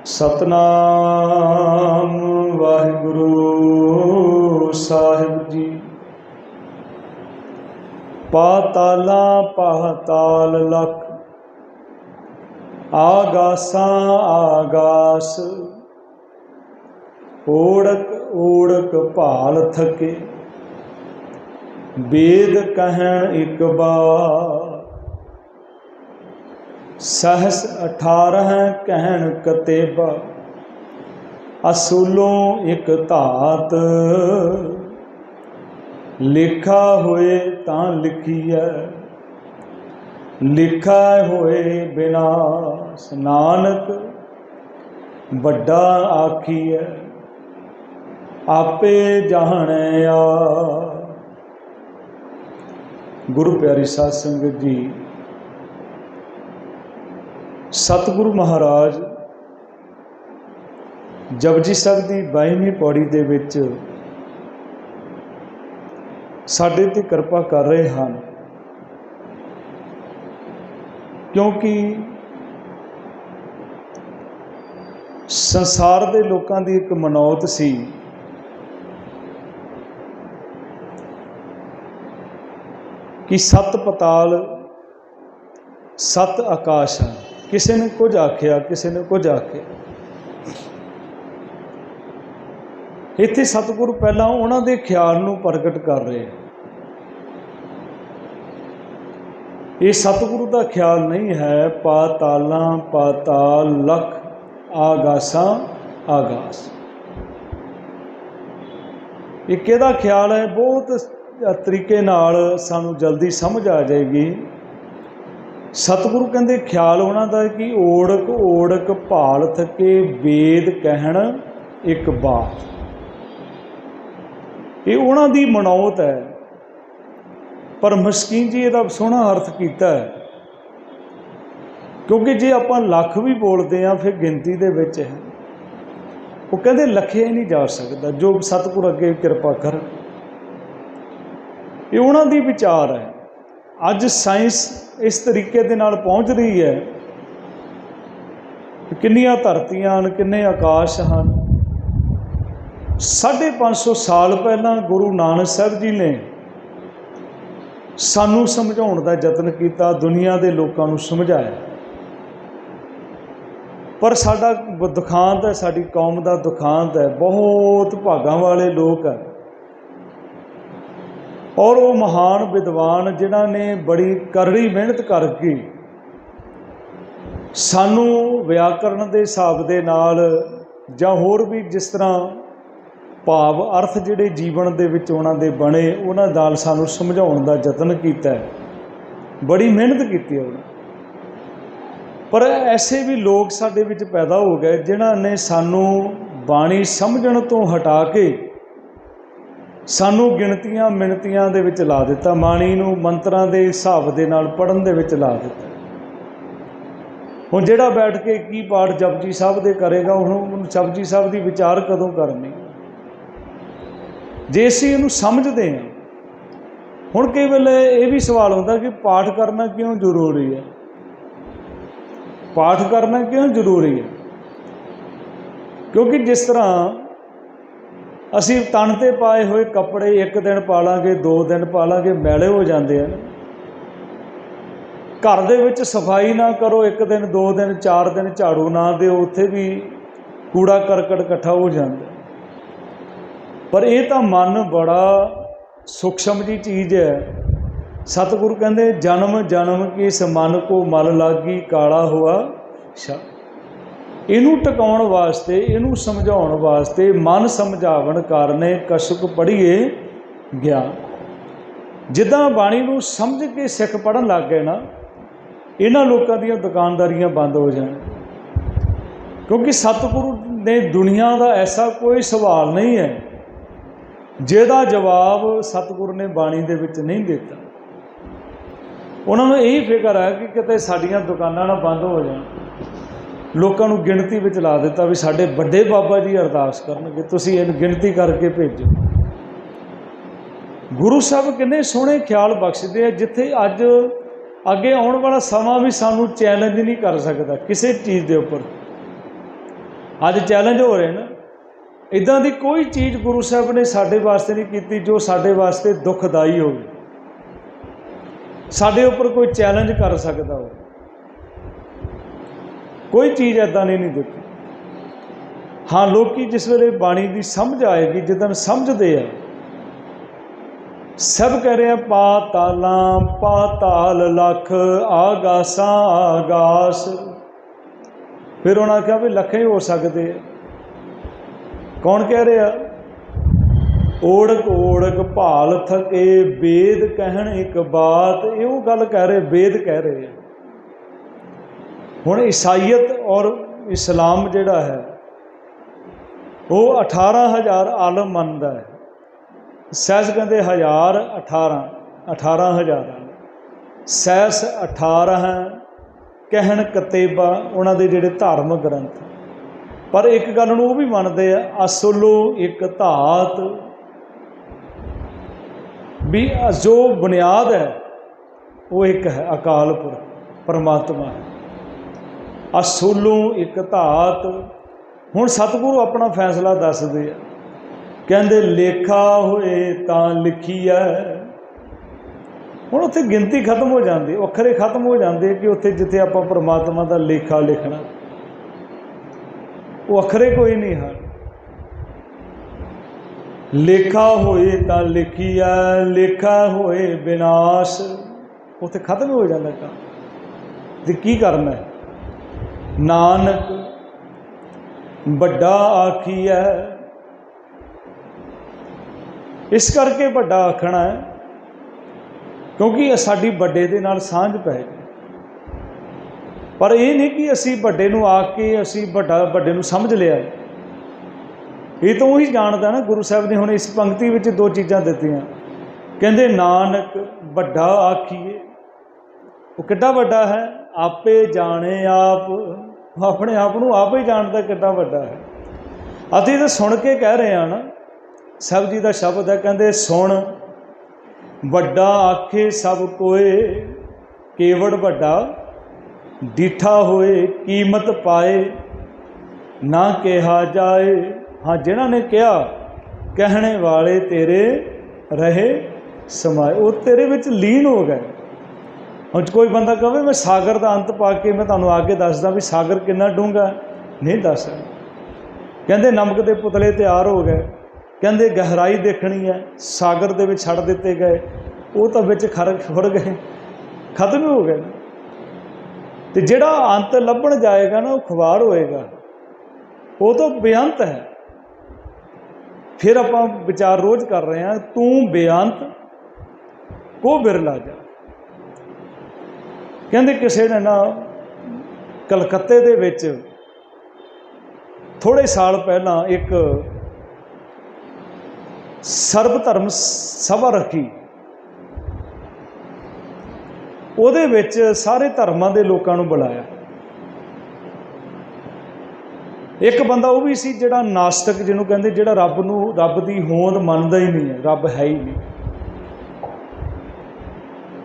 सतनाम वाहिगुरु साहिब जी। पाताला पाताल लख, आगासा आगास, ओढ़क ओढ़क भाल थके, वेद कहन एक बार, सहस 18 कहन कतेबा, असूलों एक धात, लिखा होए तां लिखिए, लिखा होए विनाश, नानक बड़ा आखिए, आपे जाने आ। गुरु प्यारी साध संगत जी, सतगुरु महाराज जपजी साहिब की 22वीं पौड़ी दे विच साडे ते किरपा कर रहे हैं, क्योंकि संसार दे लोकां दी एक मनौत सी कि सत पताल सत आकाश है। किसी ने कुछ आख्या, किसी ने कुछ आख्या। इत्थे सतगुरु पहला उन्हां दे ख्याल नूं प्रगट कर रहे हैं। ये सतगुरु का ख्याल नहीं है पाताला पाताल लख, आगासा आगास। ये किहदा ख्याल है? बहुत तरीके नाल सानू जल्दी समझ आ जाएगी। सतगुरु कहते ख्याल उन्होंने कि ओढ़क ओढ़क भाल थके, वेद कहन एक बात। ये उन्हों की मनौत है, पर मस्कीन जी इसका सोहना अर्थ किया है, क्योंकि जे आप लख भी बोलते हैं फिर गिनती दे विच है। वो कहते लखिया ही नहीं जा सकता, जो सतगुरु अगे कृपा कर। ये उन्हों की विचार है। अज साइंस इस तरीके दे नाल पहुँच रही है, किन्नियां धरतियां किन्ने आकाश हैं। 550 साल पहला गुरु नानक साहब जी ने सानू समझाउण दा यतन किया, दुनिया के लोगों को समझाया, पर साडा दुखांत है, साडी कौम का दुखांत है। बहुत भागां वाले लोग है, और वो महान विद्वान जिन्हों ने बड़ी करड़ी मेहनत करके सानू व्याकरण के हिसाब के नाल जां होर भी जिस तरह भाव अर्थ जिहड़े जीवन दे विच उन्हां दे बने, उन्हां नाल सानू समझाउण दा यतन कीता है, बड़ी मेहनत की उन्होंने। पर ऐसे भी लोग साडे विच पैदा हो गए जिन्हां ने सानू बाणी समझण तो हटा के सानू गिणतियां मिणतियां दे विच ला दिता, बाणी नूं मंत्रां दे हिसाब दे नाल पढ़न दे विच ला दिता। हुण जिहड़ा बैठ के की पाठ जपजी साहिब दे करेगा, उहनूं जपजी साहिब दी विचार कदों करनी? जे असीं इहनूं समझदे हां। हुण कई वेले ये भी सवाल हुंदा कि पाठ करना क्यों जरूरी है? पाठ करना क्यों जरूरी है? क्योंकि जिस तरह असी तन ते पाए हुए कपड़े एक दिन पा लांगे, 2 दिन पा लांगे, मैले हो जाते हैं। घर दे विच सफाई ना करो, 1 दिन 2 दिन 4 दिन झाड़ू ना दो, उत्थे भी कूड़ा करकट इकट्ठा हो जाता। पर यह तो मन बड़ा सूक्ष्म जी चीज़ है। सतगुरु कहते जन्म जन्म की इस मन को मल लागी, काला हुआ शा। इनू टकाउण वास्ते, इनू समझाउण वास्ते मन समझावन कारने कशुक पढ़िए ज्ञान। जिद्दां बाणी नूं समझ के सिख पढ़न लग गए ना, इन्हां लोकां दीयां दुकानदारियां बंद हो जाण। क्योंकि सतगुरु ने दुनिया का ऐसा कोई सवाल नहीं है जिहदा जवाब सतगुरु ने बाणी दे विच नहीं दिता। उन्होंने यही फिक्र है कि किते साडियां दुकानां ना बंद हो जाण। लोगों को गिणती में ला दिता भी साढ़े बड़े बाबा जी अरदास करनगे, तुसीं इन गिणती करके भेजो। गुरु साहब किन्ने सोहणे ख्याल बख्शदे हैं, जिथे अज अगे आने वाला समा भी सानू चैलेंज नहीं कर सकता किसी चीज़ के उपर। अज चैलेंज हो रहे हैं। इदां दी कोई चीज़ गुरु साहब ने साडे वास्ते नहीं की जो साडे वास्ते दुखदाई हो, साडे उपर कोई चैलेंज कर सकता हो। कोई चीज़ इदां नहीं दी। हाँ, लोग जिस वेले बाणी की समझ आएगी, जिदन समझते हैं, सब कह रहे हैं पाताला पाताल लख आगासा आगास। फिर उन्होंने कहा भी लखें हो सकते हैं। कौन कह रहा? ओढ़क ओढ़क भाल थके वेद कहन एक बात। ये वो गल कह रहे, वेद कह रहे हैं। हुण ईसाईयत और इस्लाम जिहड़ा है वो 18,000 आलम मनदा है। सैस कहते 1000 18,000 सैस 18 कहन कतेबा उन्होंने जिहड़े धार्मिक ग्रंथ। पर एक गल नूं भी मनते हैं, असलो एक धात भी जो बुनियाद है वो एक है, अकाल पुरख परमात्मा है। असोलों एक धात। हुण सतगुरु अपना फैसला दसदे आ, कहंदे लेखा होए तां लिखी है। हुण उत्थे गिनती खत्म हो जाती, अखरे खत्म हो जाते कि उत्थे जिथे आपां परमात्मा का लेखा लिखना वो अखरे कोई नहीं है। लेखा होए तां लिखी है, लेखा होए विनाश, उत्थे खत्म हो जाता काम। ते की करना है? नानक बड़ा आखी है। इस करके बड़ा आखना है क्योंकि साडी बड़े दे नाल सांझ पै गई। पर यह नहीं कि असी बड़े नूं आके असी बड़े नूं समझ लिया। ये तो वही जानता ना। गुरु साहब ने हुण इस पंक्ति में 2 चीज़ां दित्तियां। कहंदे नानक बड़ा आखीए, वो किड्डा बड़ा है? आपे जाने आप, अपने आप को आप ही जानता कितना बड़ा है। अभी तो सुन के कह रहे हैं ना, सब जी का शब्द है, कहते सुन बड़ा आखे सब कोए, केवड़ बड़ा डिठा होए, कीमत पाए ना कहा जाए। हाँ, जिन्हों ने कहा कहने वाले तेरे रहे समाए, वो तेरे विच लीन हो गए। हम कोई बंदा कहे मैं सागर का अंत पा के मैं तुहानूं आगे दसदा भी सागर कितना डूंगा, नहीं दस सकदा। कहंदे नमक के पुतले तैयार हो गए, कहंदे गहराई देखनी है, सागर दे विच छड़ दिते गए, वो तो विच खुर गए, खत्म ही हो गए। तो जिहड़ा अंत लभण जाएगा ना वो खुबार होएगा, वो तो बेअंत है। फिर आपां विचार रोज़ कर रहे हैं, तू बेअंत को बिरला जा। कहंदे किसी ने ना कलकत्ते दे विच थोड़े साल पहला एक सर्व धर्म सभा रखी। ਉਹਦੇ ਵਿੱਚ सारे धर्मां दे लोकां नूं बुलाया। एक बंदा वो भी सी जिहड़ा नास्तिक, जिन्हों कहंदे जिहड़ा रब नूं रब दी होंद मनदा ही नहीं है, रब है ही नहीं।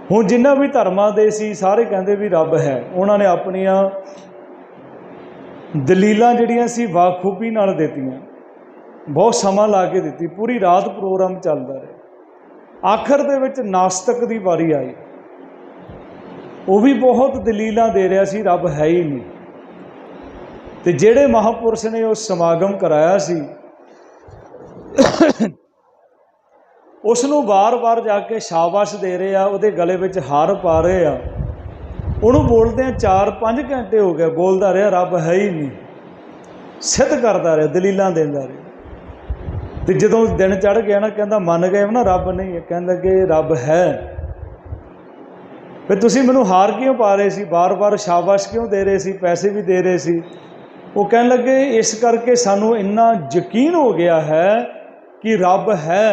हुण जिन्ना भी धर्मां दे सी सारे कहंदे भी रब है। उन्होंने अपनियां दलीलां जिहड़ियां सी बाखूबी नाल दित्तियां, बहुत समा ला के दित्ती, पूरी रात प्रोग्राम चलदा रहा। आखिर दे विच नास्तिक दी वारी आई, वो भी बहुत दलीलां दे रहा सी रब है ही नहीं। तो जिहड़े महापुरुष ने उस समागम कराया सी उसनूं बार बार जाके शाबाश दे रहे आ, उहदे गले विच हार पा रहे आ, उहनूं बोलदे 4-5 घंटे हो गए बोलदा रहा रब है ही नहीं, सिद्ध करदा रहा, दलीलां देंदा रहा। तो जदों दिन चढ़ गया ना, कहंदा मन गए ना रब नहीं है, कहंदा कि रब है। फिर तुसीं मैनूं हार क्यों पा रहे सी, बार बार शाबाश क्यों दे रहे सी, पैसे भी दे रहे सी। वो कहन लगे इस करके सानू इन्ना यकीन हो गया है कि रब है।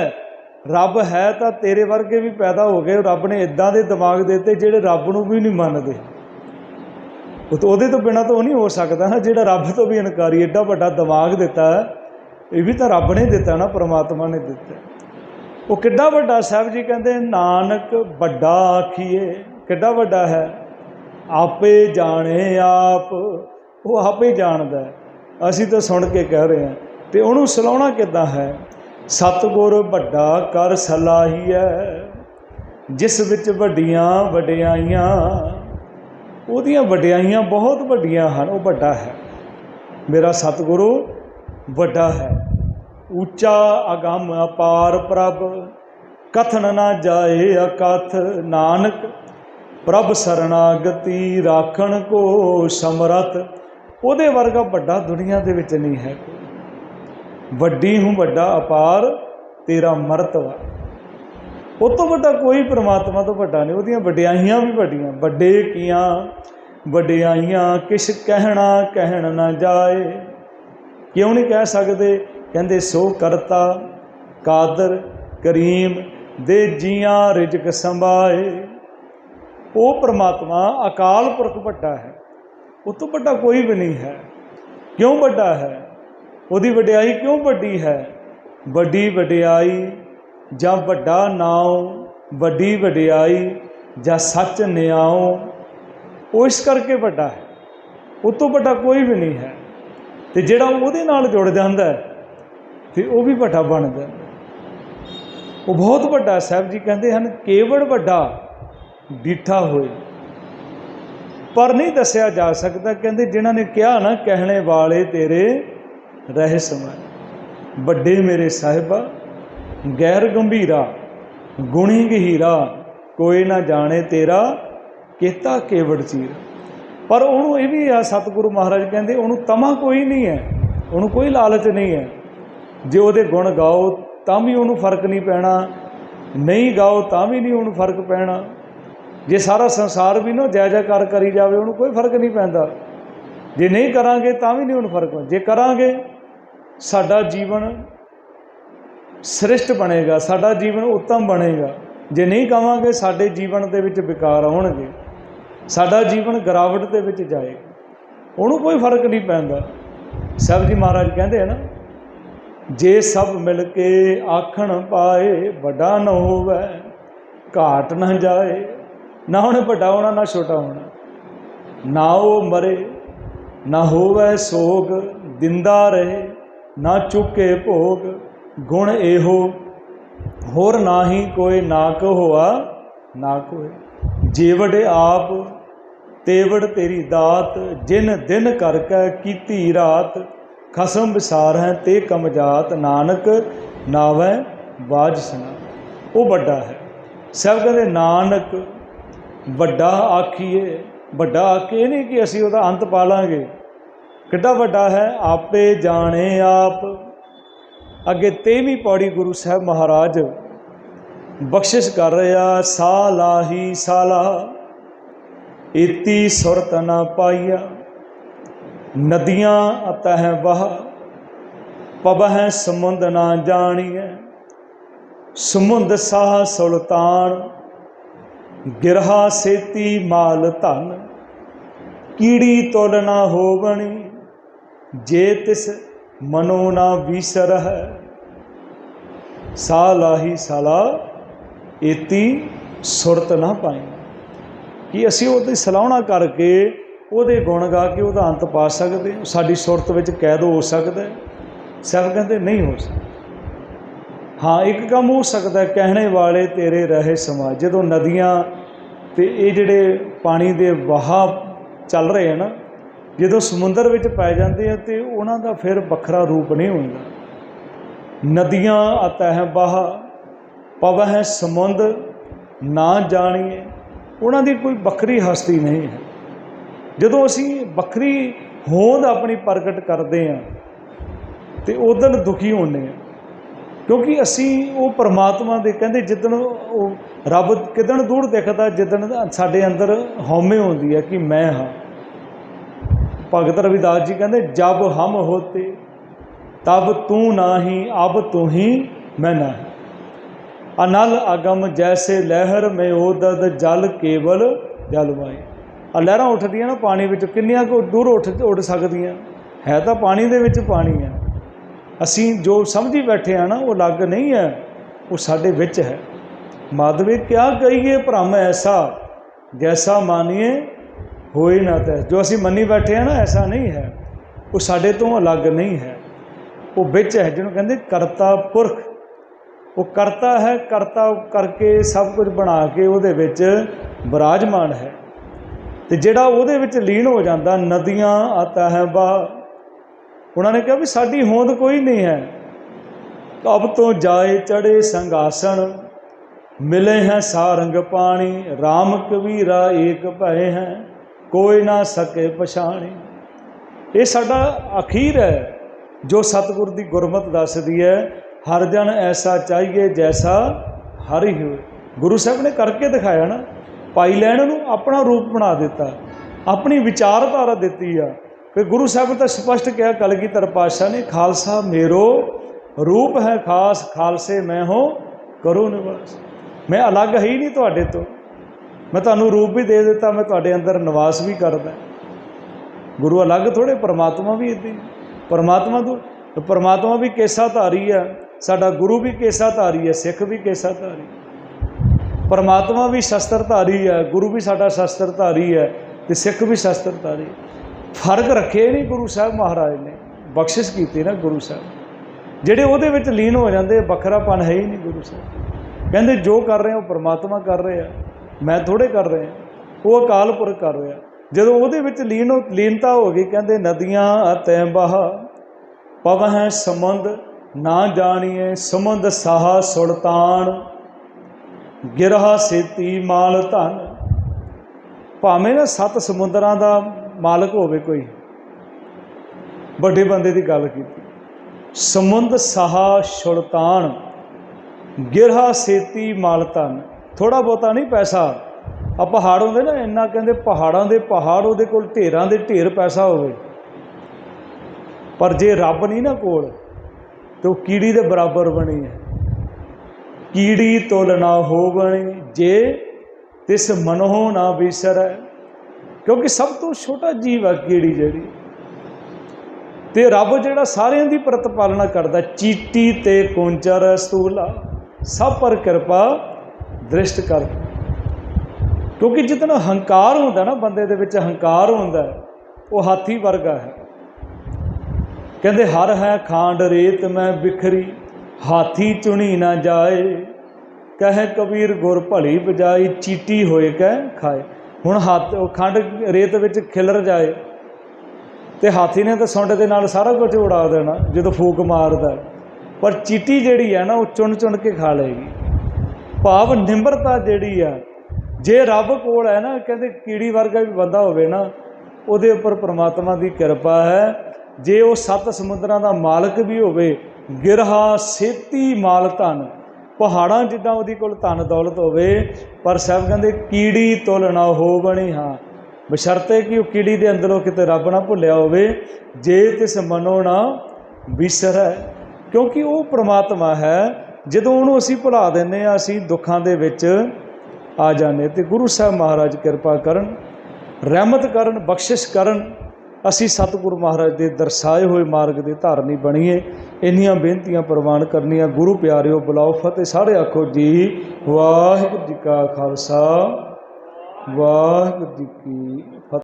रब है तो तेरे वर्गे भी पैदा हो गए, रब ने इदां दे दिमाग देते जिहड़े रब नूं भी नहीं मनदे। तो उहदे तो बिना तो वो नहीं हो सकता ना, जिहड़ा रब तो भी इनकारी, एडा वड्डा दिमाग दिता है, ये भी तो रब ने दिता ना, परमात्मा ने दिता। वो किड्डा वड्डा, साहब जी कहते नानक बड़ा आखिए, किड्डा वड्डा है, आपे जाने आप, वो आप ही जानता है। ਅਸੀਂ ਤਾਂ ਸੁਣ ਕੇ ਕਹਿ ਰਹੇ ਹਾਂ। ਤੇ ਉਹਨੂੰ ਸਲਾਉਣਾ ਕਿੱਦਾਂ ਹੈ? ਸਤਿਗੁਰ ਵੱਡਾ ਕਰ ਸਲਾਹੀਐ, ਜਿਸ ਵਿੱਚ ਵੱਡੀਆਂ ਵਡਿਆਈਆਂ। ਉਹਦੀਆਂ ਵਡਿਆਈਆਂ ਬਹੁਤ ਵੱਡੀਆਂ ਹਨ, ਉਹ ਵੱਡਾ ਹੈ। ਮੇਰਾ ਸਤਿਗੁਰੂ ਵੱਡਾ ਹੈ। ਉੱਚਾ ਅਗੰਮ ਅਪਾਰ ਪ੍ਰਭ, ਕਥਨ ਨਾ ਜਾਏ ਅਕਥ। ਨਾਨਕ ਪ੍ਰਭ ਸਰਨਾਗਤੀ, ਰਾਖਣ ਕੋ ਸਮਰੱਥ। ਉਹਦੇ ਵਰਗਾ ਵੱਡਾ ਦੁਨੀਆ ਦੇ ਵਿੱਚ ਨਹੀਂ ਹੈ ਕੋਈ। ਵੱਡੀ ਹੂੰ ਵੱਡਾ ਅਪਾਰ ਤੇਰਾ ਮਰਤਬਾ। ਉਹ ਤੋਂ ਵੱਡਾ ਕੋਈ ਪ੍ਰਮਾਤਮਾ ਤੋਂ ਵੱਡਾ ਨਹੀਂ। ਉਹਦੀਆਂ ਵਡਿਆਈਆਂ ਵੀ ਵੱਡੀਆਂ। ਵੱਡੇ ਕੀਆਂ ਵਡਿਆਈਆਂ, ਕਿਛ ਕਹਿਣਾ ਕਹਿਣ ਨਾ ਜਾਏ। ਕਿਉਂ ਨਹੀਂ ਕਹਿ ਸਕਦੇ? ਕਹਿੰਦੇ ਸੋ ਕਰਤਾ ਕਾਦਰ ਕਰੀਮ, ਦੇ ਜੀਆਂ ਰਿਜ਼ਕ ਸੰਭਾਏ। ਉਹ ਪ੍ਰਮਾਤਮਾ ਅਕਾਲ ਪੁਰਖ ਵੱਡਾ ਹੈ, ਉਹ ਤੋਂ ਵੱਡਾ ਕੋਈ ਵੀ ਨਹੀਂ ਹੈ। ਕਿਉਂ ਵੱਡਾ ਹੈ? ਉਹਦੀ ਵਡਿਆਈ ਕਿਉਂ ਵੱਡੀ ਹੈ? ਵੱਡੀ ਵਡਿਆਈ ਜਾਂ ਵੱਡਾ ਨਾਉ, ਵੱਡੀ ਵਡਿਆਈ ਜਾਂ ਸੱਚ ਨਿਆਉ, ਉਹ ਇਸ ਕਰਕੇ ਵੱਡਾ ਹੈ। ਉਹ ਤੋਂ ਵੱਡਾ ਕੋਈ ਵੀ ਨਹੀਂ ਹੈ। ਤੇ ਜਿਹੜਾ ਉਹਦੇ ਨਾਲ ਜੁੜ ਜਾਂਦਾ ਤੇ ਉਹ ਵੀ ਵੱਡਾ ਬਣ ਜਾਂਦਾ। ਉਹ ਬਹੁਤ ਵੱਡਾ। ਸਾਹਿਬ ਜੀ ਕਹਿੰਦੇ ਹਨ, ਕੇਵਲ ਵੱਡਾ ਡਿੱਠਾ ਹੋਏ, ਪਰ ਨਹੀਂ ਦੱਸਿਆ ਜਾ ਸਕਦਾ। ਕਹਿੰਦੇ ਜਿਨ੍ਹਾਂ ਨੇ ਕਿਹਾ ਨਾ, ਕਹਿਣੇ ਵਾਲੇ ਤੇਰੇ ਰਹਿ ਸਮਾਏ। ਵੱਡੇ ਮੇਰੇ ਸਾਹਿਬਾ ਗੈਰ ਗੰਭੀਰਾ, ਗੁਣੀ ਗਹੀਰਾ, ਕੋਈ ਨਾ ਜਾਣੇ ਤੇਰਾ ਕੀਤਾ ਕੇਵੜ ਚੀਰ। ਪਰ ਉਹਨੂੰ ਇਹ ਵੀ ਆ, ਸਤਿਗੁਰੂ ਮਹਾਰਾਜ ਕਹਿੰਦੇ ਉਹਨੂੰ ਤਮਾ ਕੋਈ ਨਹੀਂ ਹੈ, ਉਹਨੂੰ ਕੋਈ ਲਾਲਚ ਨਹੀਂ ਹੈ। ਜੇ ਉਹਦੇ ਗੁਣ ਗਾਓ ਤਾਂ ਵੀ ਉਹਨੂੰ ਫਰਕ ਨਹੀਂ ਪੈਣਾ, ਨਹੀਂ ਗਾਓ ਤਾਂ ਵੀ ਨਹੀਂ ਉਹਨੂੰ ਫਰਕ ਪੈਣਾ। ਜੇ ਸਾਰਾ ਸੰਸਾਰ ਵੀ ਨਾ ਜੈ ਜੈਕਾਰ ਕਰੀ ਜਾਵੇ, ਉਹਨੂੰ ਕੋਈ ਫਰਕ ਨਹੀਂ ਪੈਂਦਾ। ਜੇ ਨਹੀਂ ਕਰਾਂਗੇ ਤਾਂ ਵੀ ਨਹੀਂ ਉਹਨੂੰ ਫਰਕ ਪੈਂਦਾ। ਜੇ ਕਰਾਂਗੇ ਸਾਡਾ ਜੀਵਨ ਸ੍ਰਿਸ਼ਟ ਬਣੇਗਾ, ਸਾਡਾ ਜੀਵਨ ਉੱਤਮ ਬਣੇਗਾ। ਜੇ ਨਹੀਂ ਕਵਾਂਗੇ ਸਾਡੇ ਜੀਵਨ ਦੇ ਵਿੱਚ ਵਿਕਾਰ ਆਉਣਗੇ, ਸਾਡਾ ਜੀਵਨ ਗਿਰਾਵਟ ਦੇ ਵਿੱਚ ਜਾਏਗਾ। ਉਹਨੂੰ ਕੋਈ ਫਰਕ ਨਹੀਂ ਪੈਂਦਾ। ਸਾਹਿਬ ਜੀ ਮਹਾਰਾਜ ਕਹਿੰਦੇ ਹਨ, ਜੇ ਸਭ ਮਿਲ ਕੇ ਆਖਣ ਪਾਏ, ਵੱਡਾ ਨਾ ਹੋਵੇ ਘਾਟ ਨਾ ਜਾਏ। ਨਾ ਉਹਨੇ ਵੱਡਾ ਹੋਣਾ ਨਾ ਛੋਟਾ ਹੋਣਾ, ਨਾ ਉਹ ਮਰੇ ਨਾ ਹੋਵੇ ਸੋਗ, ਦਿੰਦਾ ਰਹੇ ਨਾ ਚੁੱਕੇ ਭੋਗ। ਗੁਣ ਇਹੋ ਹੋਰ ਨਾਹੀ ਕੋਈ, ਨਾ ਕੋ ਹੋਆ ਨਾ ਕੋਏ। ਜੇਵੜ ਆਪ ਤੇਵੜ ਤੇਰੀ ਦਾਤ, ਜਿਨ ਦਿਨ ਕਰਕੇ ਕੀਤੀ ਰਾਤ। ਖਸਮ ਵਿਸਾਰ ਹੈ ਤੇ ਕਮਜਾਤ, ਨਾਨਕ ਨਾਵੈ ਬਾਝ ਸੁਨਾ। ਉਹ ਵੱਡਾ ਹੈ। ਸਭ ਕਹਿੰਦੇ ਨਾਨਕ ਵੱਡਾ ਆਖੀਏ। ਵੱਡਾ ਆਖੇ ਨਹੀਂ ਕਿ ਅਸੀਂ ਉਹਦਾ ਅੰਤ ਪਾ ਲਾਂਗੇ। ਕਿੱਡਾ ਵੱਡਾ ਹੈ? ਆਪੇ ਜਾਣੇ ਆਪ। ਅੱਗੇ 23ਵੀਂ ਪੌੜੀ ਗੁਰੂ ਸਾਹਿਬ ਮਹਾਰਾਜ ਬਖਸ਼ਿਸ਼ ਕਰ ਰਿਹਾ। ਸਾ ਲਾਹੀ ਸਾਲਾ ਇਤੀ ਸੁਰਤ ਨਾ ਪਾਈਆ, ਨਦੀਆਂ ਅਤਹਿ ਵਹ ਪਵਹਿ ਸਮੁੰਦ ਨਾ ਜਾਣੀਐ। ਸਮੁੰਦ ਸਾਹ ਸੁਲਤਾਨ, ਗਿਰਹਾ ਸੇਤੀ ਮਾਲ ਧਨ। ਕੀੜੀ ਤੁਲ ਨਾ ਹੋਵਣੀ, ਜੇ ਤਿਸ ਮਨੋ ਨਾ ਵੀਸਰ ਹੈ। ਸਾ ਲਾਹੀ ਸਾਲਾ ਏਤੀ ਸੁਰਤ ਨਾ ਪਾਈ। ਕਿ ਅਸੀਂ ਉਹਦੀ ਸਲਾਹੁਣਾ ਕਰਕੇ, ਉਹਦੇ ਗੁਣ ਗਾ ਕੇ ਉਹਦਾ ਅੰਤ ਪਾ ਸਕਦੇ, ਸਾਡੀ ਸੁਰਤ ਵਿੱਚ ਕੈਦ ਹੋ ਸਕਦਾ? ਸਾਹਿਬ ਕਹਿੰਦੇ ਨਹੀਂ ਹੋ ਸਕਦਾ। ਹਾਂ, ਇੱਕ ਕੰਮ ਹੋ ਸਕਦਾ, ਕਹਿਣੇ ਵਾਲੇ ਤੇਰੇ ਰਹੇ ਸਮਾਂ। ਜਦੋਂ ਨਦੀਆਂ ਤੇ ਇਹ ਜਿਹੜੇ ਪਾਣੀ ਦੇ ਵਹਾਅ ਚੱਲ ਰਹੇ ਹਨ, ਜਦੋਂ ਸਮੁੰਦਰ ਵਿੱਚ ਪੈ ਜਾਂਦੇ ਆ ਤੇ ਉਹਨਾਂ ਦਾ ਫਿਰ ਵੱਖਰਾ ਰੂਪ ਨਹੀਂ ਹੁੰਦਾ। ਨਦੀਆਂ ਅਤਹਿ ਵਹਾ ਪਵਹਿ ਸਮੁੰਦ ਨਾ ਜਾਣੀਏ। ਉਹਨਾਂ ਦੀ ਕੋਈ ਵੱਖਰੀ ਹਸਤੀ ਨਹੀਂ ਹੈ। ਜਦੋਂ ਅਸੀਂ ਵੱਖਰੀ ਹੋਂਦ ਆਪਣੀ ਪ੍ਰਗਟ ਕਰਦੇ ਹਾਂ ਤੇ ਉਦੋਂ ਦੁਖੀ ਹੁੰਦੇ ਹਾਂ, ਕਿਉਂਕਿ ਅਸੀਂ ਉਹ ਪਰਮਾਤਮਾ ਦੇ ਕਹਿੰਦੇ ਜਿੱਦਣ ਉਹ ਰੱਬ ਕਿੱਦਣ ਦੂਰ ਦਿਖਦਾ, ਜਿੱਦਣ ਸਾਡੇ ਅੰਦਰ ਹਉਮੈ ਹੁੰਦੀ ਹੈ ਕਿ ਮੈਂ ਹਾਂ। ਭਗਤ ਰਵਿਦਾਸ ਜੀ ਕਹਿੰਦੇ, ਜਬ ਹਮ ਹੋਤੇ ਤਬ ਤੂੰ ਨਾਹੀ, ਅਬ ਤੂੰ ਹੀ ਮੈਂ ਨਾਹੀ। ਅਨਲ ਅਗਮ ਜੈਸੇ ਲਹਿਰ ਮੈਂ ਉਦਦ, ਜਲ ਕੇਵਲ ਜਲਵਾਈ। ਆ ਲਹਿਰਾਂ ਉੱਠਦੀਆਂ ਨਾ ਪਾਣੀ ਵਿੱਚ, ਕਿੰਨੀਆਂ ਕੁ ਦੂਰ ਉੱਡ ਸਕਦੀਆਂ? ਹੈ ਤਾਂ ਪਾਣੀ ਦੇ ਵਿੱਚ ਪਾਣੀ ਹੈ। ਅਸੀਂ ਜੋ ਸਮਝੀ ਬੈਠੇ ਹਾਂ ਨਾ, ਉਹ ਅਲੱਗ ਨਹੀਂ ਹੈ, ਉਹ ਸਾਡੇ ਵਿੱਚ ਹੈ। ਮਾਧਵੇ ਕਿਆ ਕਹੀਏ ਭ੍ਰਮ ਐਸਾ, ਜੈਸਾ ਮਾਨੀਏ ਹੋਏ ਨਾ ਤੈ। ਜੋ ਅਸੀਂ ਮੰਨੀ ਬੈਠੇ ਹਾਂ ਨਾ, ਐਸਾ ਨਹੀਂ ਹੈ। वो साडे तो अलग नहीं है, वो बिच है, जिन्होंने कहते करता पुरख। वो करता है, करता करके सब कुछ बना के उहदे विच विराजमान है। तो जिहड़ा उहदे विच लीन हो जाता, नदियाँ आता है बहा। उन्होंने कहा भी साडी होंद कोई नहीं है। अब तो जाए चढ़े संघासन, मिले हैं सारंग पानी। राम कबीरा एक भय हैं, कोई ना सके पछाणी। ये साडा अखीर है जो सतगुर की गुरमत दसदी है। हर जन ऐसा चाहिए जैसा हर ही हो। गुरु साहब ने करके दिखाया ना, पाई लैन नूं अपना रूप बना दिता, अपनी विचारधारा दी आ। फिर गुरु साहब ने तो स्पष्ट कहा कलगीधर पातशाह ने, खालसा मेरो रूप है खास, खालसे मैं हो करो निवास। मैं अलग है ही नहीं तुहाडे तो, मैं तुहानूं रूप भी दे दिता, मैं तुहाडे अंदर निवास भी करदा। गुरु अलग थोड़े, परमात्मा भी इदां ही। परमात्मा भी केसाधारी है, साडा गुरु भी केसाधारी है, सिख भी केसाधारी। परमात्मा भी शस्त्रधारी है, गुरु भी साडा शस्त्रधारी है, तो सिख भी शस्त्रधारी। फर्क रखे नहीं गुरु साहब महाराज ने, बख्शिश की ना गुरु साहब। जिहड़े उहदे विच लीन हो जाते, बखरापन है ही नहीं। गुरु साहब कहते जो कर रहे हो परमात्मा कर रहे हैं, मैं थोड़े कर रहे हैं, वो अकाल पुरख कर रहा। जदों उहदे विच लीनता हो गई, कहते नदियाँ अतै बहा, पवह समुंद ना जानिए। समुंद साहा सुल्तान, गिरहा सेती माल धन। भावें ना 7 समुद्रां दा मालक होवे कोई, बड़े बंदे की गल की। समुंद साहा सुल्तान, गिरहा सेती माल धन। थोड़ा बहुता नहीं पैसा, आ पहाड़ होंदे ना, इन्ना कहते पहाड़ों के पहाड़, उहदे कोल ढेरां दे ढेर पैसा होवे, पर जे रब नहीं ना कोल, तो कीड़ी के बराबर बनी है। कीड़ी तुल ना हो बनी, जे तिस मनों ना विसरै। क्योंकि सब तो छोटा जीव है कीड़ी जिहड़ी, ते रब जिहड़ा सारियां दी प्रतिपालना करदा। चीटी ते कुंचर स्थूला, सब पर कृपा दृष्ट कर। क्योंकि जितना हंकार होंदा ना बंदे दे विच, हंकार होंदा वो हाथी वर्गा है। कहते हर है खांड रेत में बिखरी, हाथी चुनी ना जाए। कहे कबीर गुर भली बजाई, चीटी होए कह खाए। हुण हाथ खंड रेत विच खिलर जाए, तो हाथी ने तो सुंड के नाल सारा कुछ उड़ा देना जो फूक मारदा। पर चीटी जिहड़ी है ना, वो चुन चुन के खा लेगी। भाव निम्रता जिहड़ी है, जे रब कोल है ना, कहते कीड़ी वर्गा भी बंदा होवे ना, उहदे उपर परमात्मा की कृपा है। जे वो 7 समुद्रां दा मालक भी होवे, गिरहा सेती माल धन, पहाड़ां जिद्दां उहदी कोल धन दौलत होवे, पर साहब कहते कीड़ी तुल ना हो बनी। हाँ, बशर्ते कि वो कीड़ी दे अंदरों किते रब ना भुलिया होवे, जे तिस मनो ना विसरै। क्योंकि वो परमात्मा है, जदों उहनूं असीं भुला दिंदे आ, असीं दुखां दे विच आ जाने। ते गुरु साहब महाराज कृपा करन, रहमत करन, बख्शिश करन, असी सतगुरु महाराज के दर्शाए हुए मार्ग के धारनी बनीए। इन्नियां बेनतियां प्रवान करनियां। गुरु प्यारिओ बुलाओ फतेह। सारे आखो जी वाहिगुरू जी का खालसा वाहिगुरू जी की